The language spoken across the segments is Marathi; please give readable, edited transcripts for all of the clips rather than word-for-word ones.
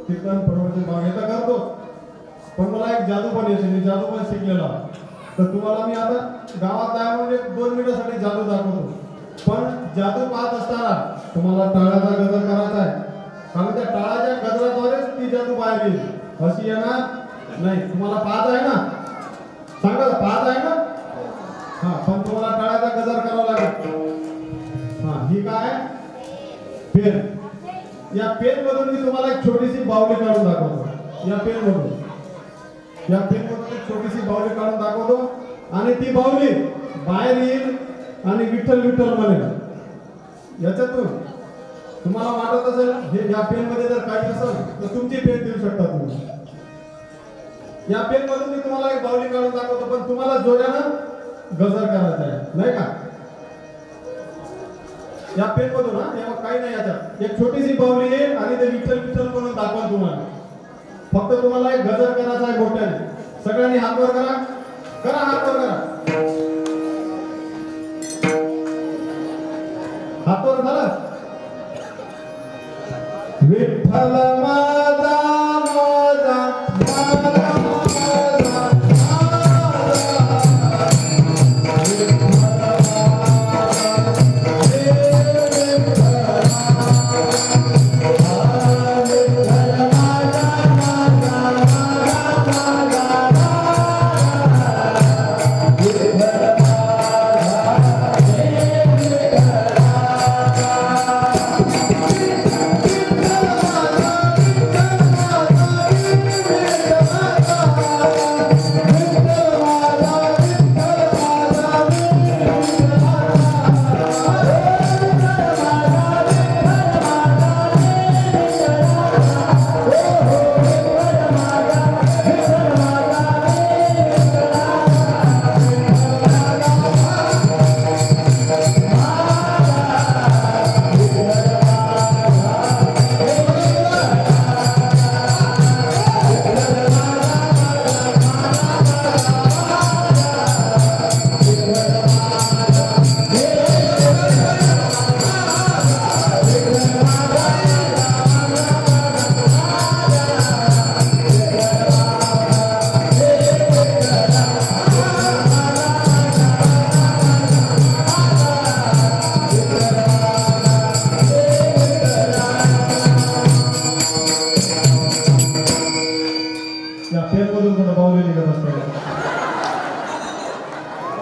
कीर्तन प्रवचन भाग येता करतो, पण मला एक जादू पण येते, मी जादू पण शिकलेला. तर तुम्हाला मी आता गावात आहे म्हणजे 2 मिनिटासाठी जादू दाखवतो. पण जादू पाहत असताना तुम्हाला टाळ्याचा गजर करायचा आहे, कारण त्या टाळ्याच्या गजराद्वारेच ती जादू बाहेर येईल, अशी येणार नाही. तुम्हाला पाहत आहे ना, सांगा पाहत आहे ना? हा, पण तुम्हाला टाळ्याचा गजर करावा लागेल. हा, ही काय पेन. या पेन मधून मी तुम्हाला एक छोटीशी बाहुली काढून दाखवतो. या पेन मधून एक छोटीशी बाहुली काढून दाखवतो आणि ती बाहुली बाहेर येईल आणि विठ्ठल विठ्ठल म्हणेल. याच्यातून तुम्हाला वाटत असेल हे या पेन मध्ये जर काही असेल तर तुमची पेन देऊ शकता तुम्ही. या पेन मधून मी तुम्हाला एक बाहुली काढून दाखवतो, पण तुम्हाला जोरानं गजर करायचा आहे, नाही का? या पेन मधून काही नाही, याच्यात एक छोटीशी बाहुली येईल आणि ते विठ्ठल विठ्ठल म्हणून दाखवा तुम्हाला. फक्त तुम्हाला एक गजर करायचा आहे मोठ्याने. सगळ्यांनी हात वर करा, हात वर करा. हात वर झाला. विठ्ठल माझा माझा माझा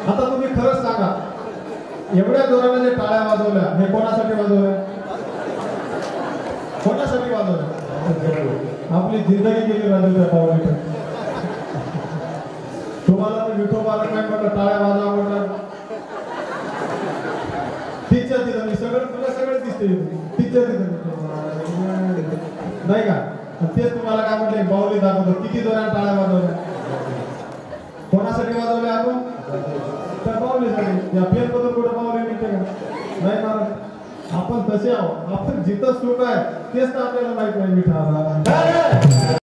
आता तुम्ही खरंच सांगा, एवढ्या जोराने जे टाळ्या वाजवल्या हे कोणासाठी वाजवल्या? कोणासाठी वाजवल्या? आपली जिंदगी गेली राजू त्या पावलीत. तुम्हाला तर विठोबाला काय म्हटलं, टाळ्या वाजवा म्हटलं, तिच्या तिथं मी तुला सगळं दिसते, तिच्या तिथं नाही का? तेच तुम्हाला काय म्हटलं, बाहुली दाखवतो, किती जोराने टाळ्या वाजवल्या. कोणासाठी वाजवल्या आपण? त्या बाहुलीसाठी. या पेन मधून कुठं बाहुली निघते का? नाही महाराज, आपण तसे आहोत. आपण जिथं सुख आहे तेच तर आपल्याला माहित नाही मिठाला.